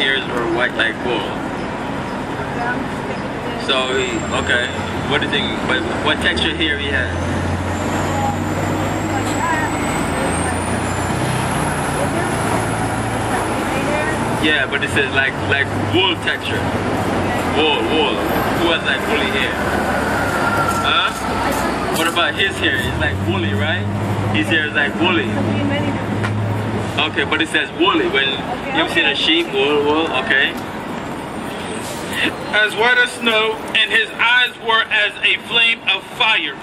ears were white like wool. So, okay. What do you think? What texture here he has? Yeah, but it says like wool texture. Wool. Who has like woolly hair? Huh? What about his hair? It's like woolly, right? His hair is like woolly. Okay, but it says woolly. When you ever seen a sheep? Wool, okay. As white as snow, and his eyes were as a flame of fire,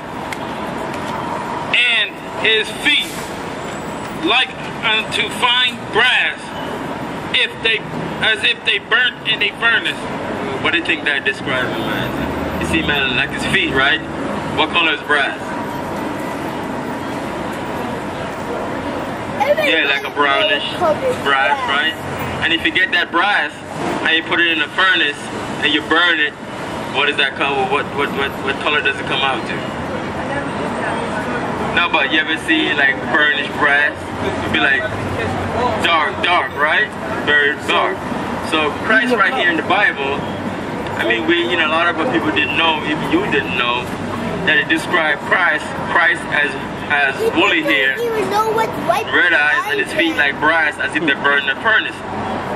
and his feet like unto fine brass, as if they burnt in a furnace. What do you think that describes him as? You see, man, like his feet, right? What color is brass? Yeah, like a brownish brass, right? And if you get that brass and you put it in a furnace and you burn it, what does that come? What color does it come out to? No, but you ever see like burnished brass? It'd be like dark, right? Very dark. So Christ right here in the Bible, I mean, a lot of people didn't know, even you didn't know, that it described Christ as woolly hair, red eyes, and his feet like brass, as if they're burned in a furnace.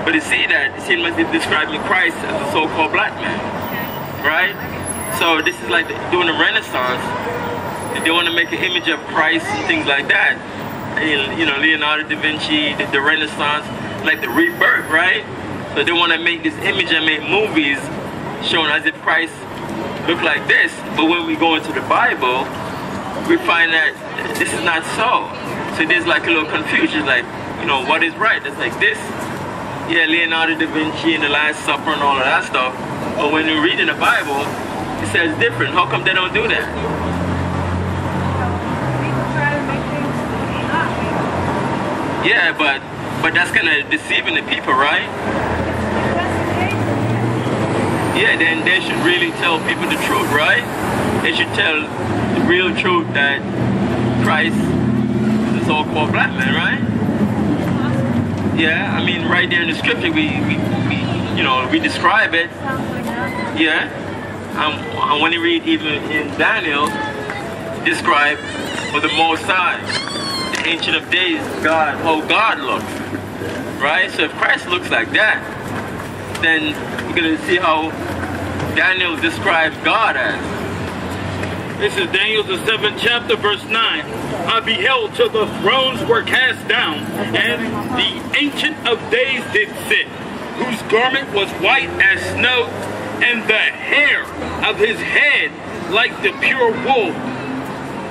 But you see that, it seems like they're describing Christ as a so-called black man, right? So this is like doing the Renaissance. They want to make an image of Christ and things like that. And, Leonardo da Vinci, the Renaissance, like the rebirth, right? So they want to make this image and make movies showing as if Christ looked like this. But when we go into the Bible, we find that this is not so. So there's like a little confusion, like, what is right? It's like this. Yeah, Leonardo da Vinci and the Last Supper and all of that stuff. But when you read in the Bible, it says different. How come they don't do that? Yeah, but that's kind of deceiving the people, right? Yeah, then they should really tell people the truth, right? They should tell the real truth that Christ is a so-called black man, right? Yeah, I mean, right there in the scripture, we describe it. Yeah, and when you read even in Daniel, describe for the Most High, the Ancient of Days, God, how God looks, right? So if Christ looks like that, then we're going to see how Daniel describes God as. This is Daniel the 7th chapter, verse 9. I beheld till the thrones were cast down, and the Ancient of Days did sit, whose garment was white as snow, and the hair of his head like the pure wool.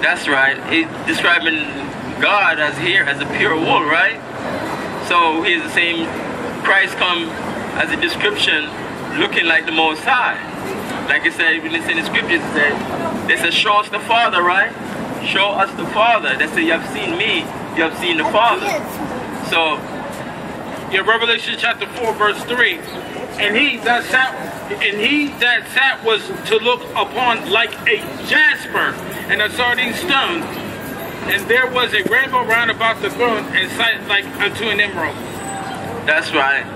That's right. He's describing God as here as a pure wool, right? So he's the same. Christ come as a description looking like the Most High. Like it said, when it's in the scriptures, they said, show us the Father, right? Show us the Father. They say, you have seen me, you have seen the Father. So, yeah, Revelation chapter 4, verse 3. And he that sat was to look upon like a jasper and a sardine stone. And there was a rainbow round about the throne, and sight like unto an emerald. That's right.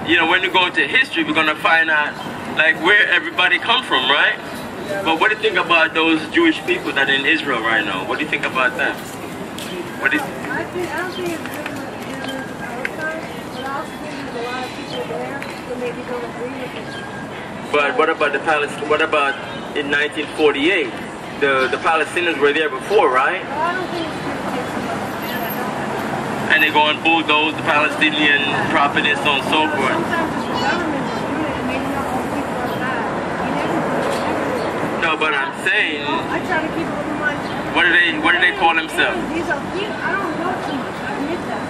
When we go into history, we're going to find out like where everybody come from, right? But what do you think about those Jewish people that are in Israel right now? What do you think about them? What do you I don't think it's Israel Palestine, but I also think there's a lot of people there who maybe don't agree with it. But what about the Palestine? What about in 1948? The Palestinians were there before, right? Well, I don't think it's going to take so much to do that. And they go and bulldoze the Palestinian property and so on and so forth. Sometimes it's the government that's doing it, and maybe not all people are bad. No, but I'm saying. I try to keep open mind. What do they call themselves? These are people. I don't know too much. I admit that.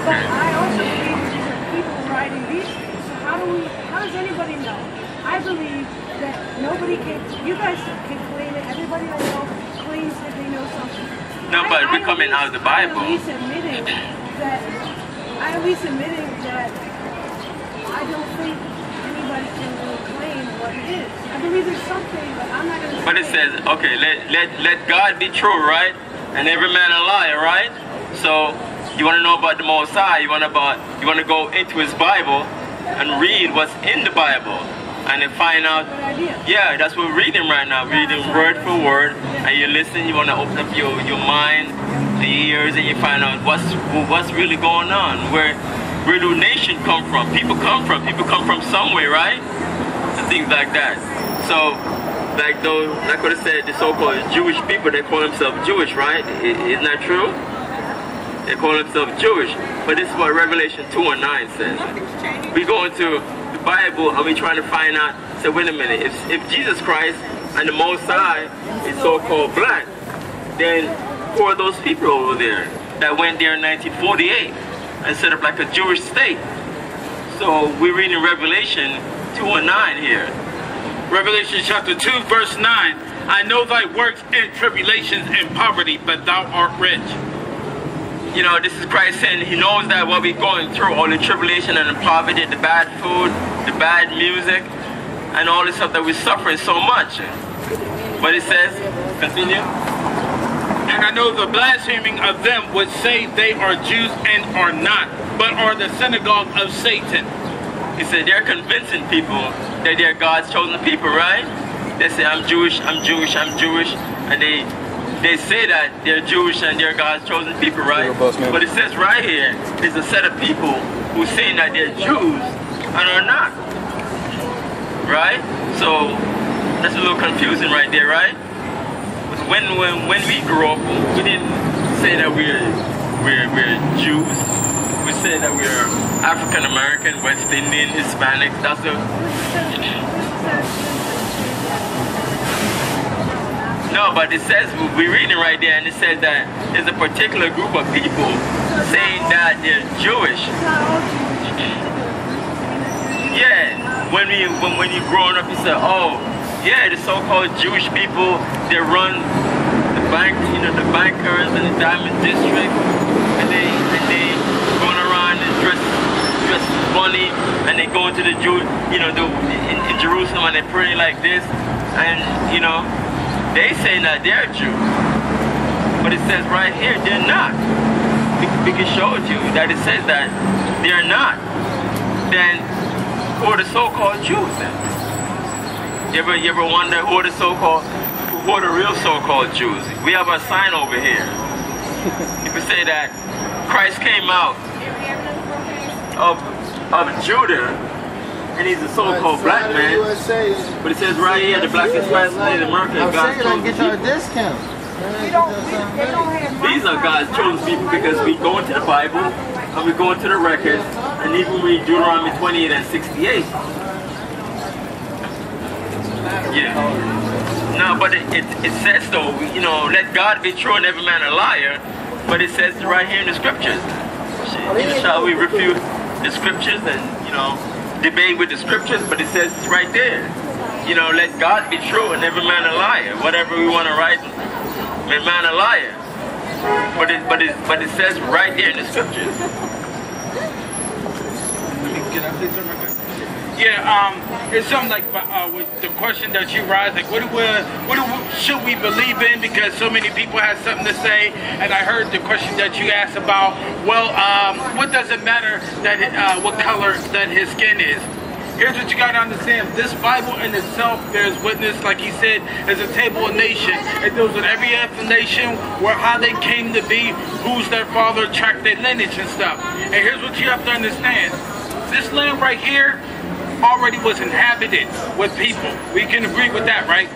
Okay. But I also believe these are people writing these things. So how does anybody know? I believe that nobody can. You guys can claim it. Everybody I know claims that they know something. No, but we're coming out of the Bible. I'm at least admitting that I don't think anybody can really claim what it is. I believe there's something, but I'm not going to. But it says, okay, let God be true, right? And every man a liar, right? So You want to know about the Most High, you want to go into his Bible and read what's in the Bible. And then find out, yeah, that's what we're reading right now. Reading word for word. And you listen, you want to open up your mind and your ears, and you find out what's really going on. Where do nation come from? People come from somewhere, right? And things like that. So, like what I said, the so-called Jewish people, they call themselves Jewish, right? Isn't that true? They call themselves Jewish. But this is what Revelation 2:9 says. We go into the Bible and we trying to find out, say, wait a minute, if Jesus Christ and the Most High is so-called black, then who are those people over there that went there in 1948 and set up like a Jewish state? So we're reading Revelation 2:9 here. Revelation chapter 2, verse 9. I know thy works and tribulations and poverty, but thou art rich. You know, this is Christ saying he knows that what we're going through, all the tribulation and the poverty, the bad food, the bad music, and all the stuff that we're suffering so much. But it says, continue. And I know the blaspheming of them would say they are Jews and are not, but are the synagogue of Satan. He said they're convincing people that they're God's chosen people, right? They say, I'm Jewish, I'm Jewish, I'm Jewish, and they say that they're Jewish and they're God's chosen people, right? But it says right here, there's a set of people who are saying that they're Jews and are not, right? So that's a little confusing right there, right? When we grew up, we didn't say that we're Jews. We say that we're African American, West Indian, Hispanic. That's the. No, but it says, we're reading right there, and it says that there's a particular group of people saying that they're Jewish. Yeah, when you're growing up, you say, oh, yeah, the so-called Jewish people, they run the bank, the bankers and the diamond district, and they going around and dress funny, and they go into the Jew, in Jerusalem, and they pray like this, and they say that they're Jews, but it says right here they're not. We can show it to you that it says that they're not. Then who are the so-called Jews then? You ever wonder who are the real so-called Jews? We have a sign over here. People say that Christ came out of Judah, and he's a so-called black man. But it says right here, the blackest man in America is God's chosen people. These are God's chosen people because we go into the Bible and we go into the records and even read Deuteronomy 28 and 68. Yeah. No, but it says though, let God be true and every man a liar. But it says right here in the scriptures. Shall we refute the scriptures and, debate with the scriptures? But it says right there, let God be true and every man a liar. Whatever we want to write, every man a liar. But it says right there in the scriptures. Can I say something? Yeah, it's something like with the question that you raised, like what should we believe in? Because so many people have something to say, and I heard the question that you asked about, well, what does it matter that what color that his skin is? Here's what you got to understand. This Bible in itself bears witness, like he said, is a table of nations. It deals with every nation, how they came to be, who's their father, track their lineage and stuff. And here's what you have to understand. This land right here already was inhabited with people. We can agree with that, right?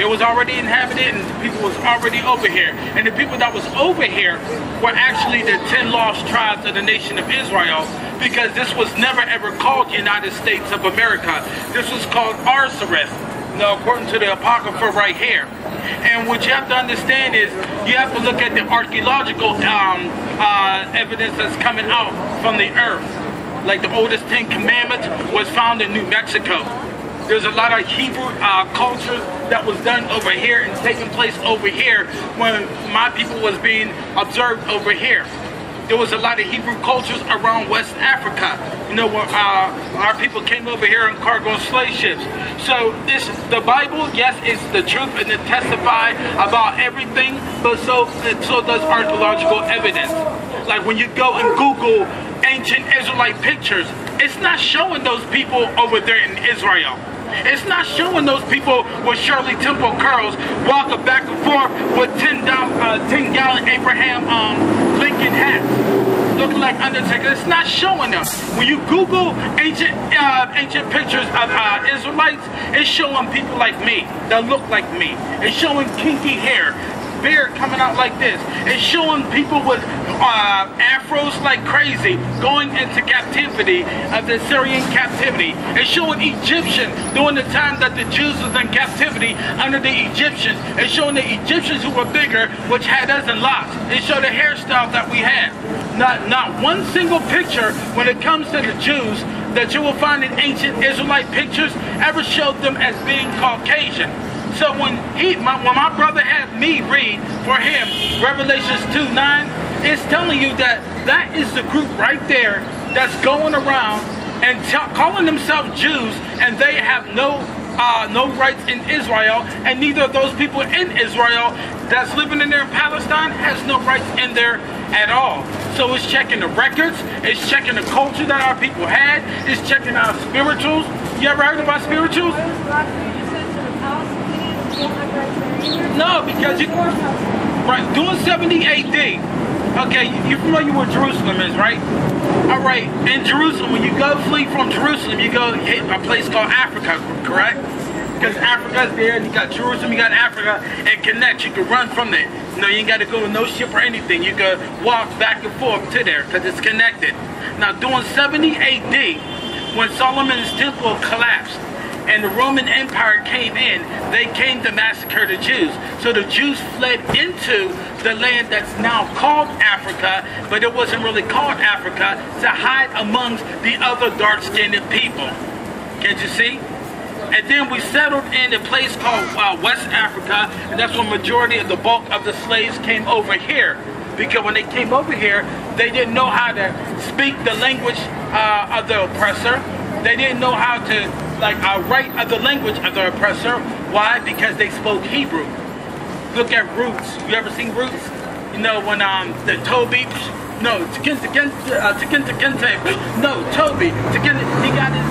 It was already inhabited and the people was already over here. And the people that was over here were actually the 10 lost tribes of the nation of Israel, because this was never ever called United States of America. This was called Arsaris, according to the Apocrypha right here. And what you have to understand is you have to look at the archaeological evidence that's coming out from the earth. Like the oldest 10 commandments was found in New Mexico. There's a lot of Hebrew culture that was done over here and taking place over here when my people was being observed over here. There was a lot of Hebrew cultures around West Africa, where our people came over here on cargo slave ships. So the Bible, yes, is the truth and it testifies about everything, but so does archaeological evidence. Like when you go and Google ancient Israelite pictures, it's not showing those people over there in Israel. It's not showing those people with Shirley Temple curls walking back and forth with 10-gallon Abraham Lincoln hats, looking like Undertaker. It's not showing them. When you Google ancient pictures of Israelites, it's showing people like me that look like me. It's showing kinky hair, beard coming out like this. It's showing people with afros like crazy going into captivity of the Syrian captivity. It's showing Egyptian during the time that the Jews was in captivity under the Egyptians. It's showing the Egyptians who were bigger, which had us in locks. It showed the hairstyle that we had. Not one single picture when it comes to the Jews that you will find in ancient Israelite pictures ever showed them as being Caucasian. So when my brother had me read for him Revelations 2:9, it's telling you that that is the group right there that's going around and calling themselves Jews, and they have no rights in Israel, and neither of those people in Israel that's living in there in Palestine has no rights in there at all. So it's checking the records, it's checking the culture that our people had, it's checking our spirituals. You ever heard about spirituals? No, because you right doing 70 AD. Okay, you familiar with Jerusalem is, right? All right, in Jerusalem, when you go flee from Jerusalem, you go hit a place called Africa, correct? Because Africa's there, and you got Jerusalem, you got Africa, and connect. You can run from there. You know, you ain't got to go to no ship or anything. You can walk back and forth to there because it's connected. Now, during 70 AD, when Solomon's temple collapsed, and the Roman Empire came in, they came to massacre the Jews. So the Jews fled into the land that's now called Africa, but it wasn't really called Africa, to hide amongst the other dark-skinned people. Can't you see? And then we settled in a place called West Africa, and that's where majority of the bulk of the slaves came over here. Because when they came over here, they didn't know how to speak the language of the oppressor. They didn't know how to write the language of the oppressor. Why? Because they spoke Hebrew. Look at Roots. You ever seen Roots? You know when the Toby, no, Toby, he got his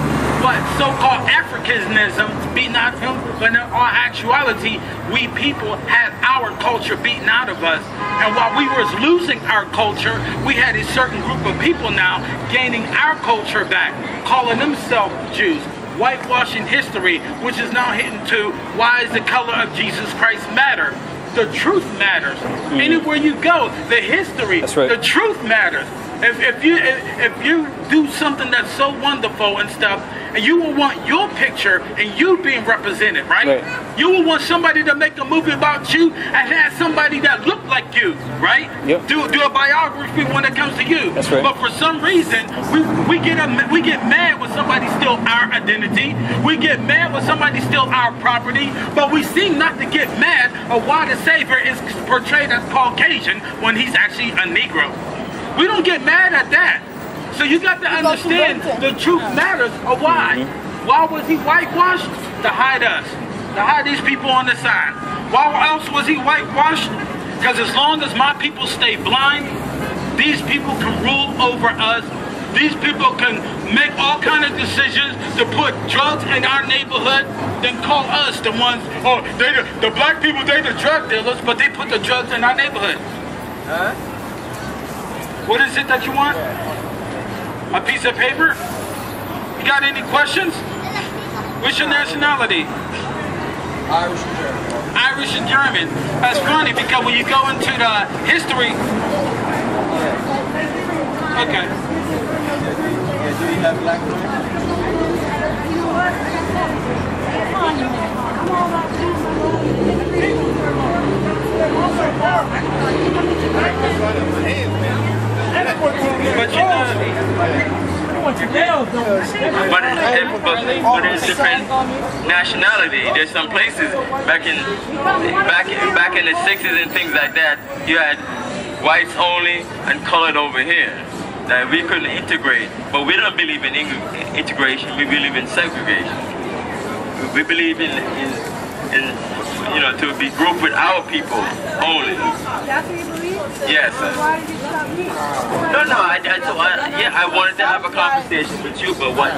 so-called Africanism beaten out of him, but in all actuality, we people had our culture beaten out of us. And while we were losing our culture, we had a certain group of people now gaining our culture back, calling themselves Jews, whitewashing history, which is now hitting to why does the color of Jesus Christ matter? The truth matters. Anywhere you go, the history, the truth matters. If you do something that's so wonderful and stuff, and you will want your picture and you being represented, right? You will want somebody to make a movie about you and have somebody that look like you, right? Do a biography when it comes to you. That's right. But for some reason, we get mad when somebody steals our identity. We get mad when somebody steals our property. But we seem not to get mad of why the Savior is portrayed as Caucasian when he's actually a Negro. We don't get mad at that. So you got to understand the truth matters of why. Why was he whitewashed? To hide us. To hide these people on the side. Why else was he whitewashed? Because as long as my people stay blind, these people can rule over us. These people can make all kind of decisions to put drugs in our neighborhood, then call us the ones, oh, the black people, they the drug dealers, but they put the drugs in our neighborhood. What is it that you want? A piece of paper? You got any questions? What's your nationality? Irish and German. Irish and German. That's funny because when you go into the history... Okay. Do you have black women? You know what? Come on, I'm all about Jews. But you know, but it's different nationality. There's some places back in the 60s and things like that, you had whites only and colored over here. That we couldn't integrate, but we don't believe in integration. We believe in segregation. We believe in you know, to be grouped with our people only. That's what you believe? Yes, sir. Why did you stop me? No, I wanted to have a conversation with you, but what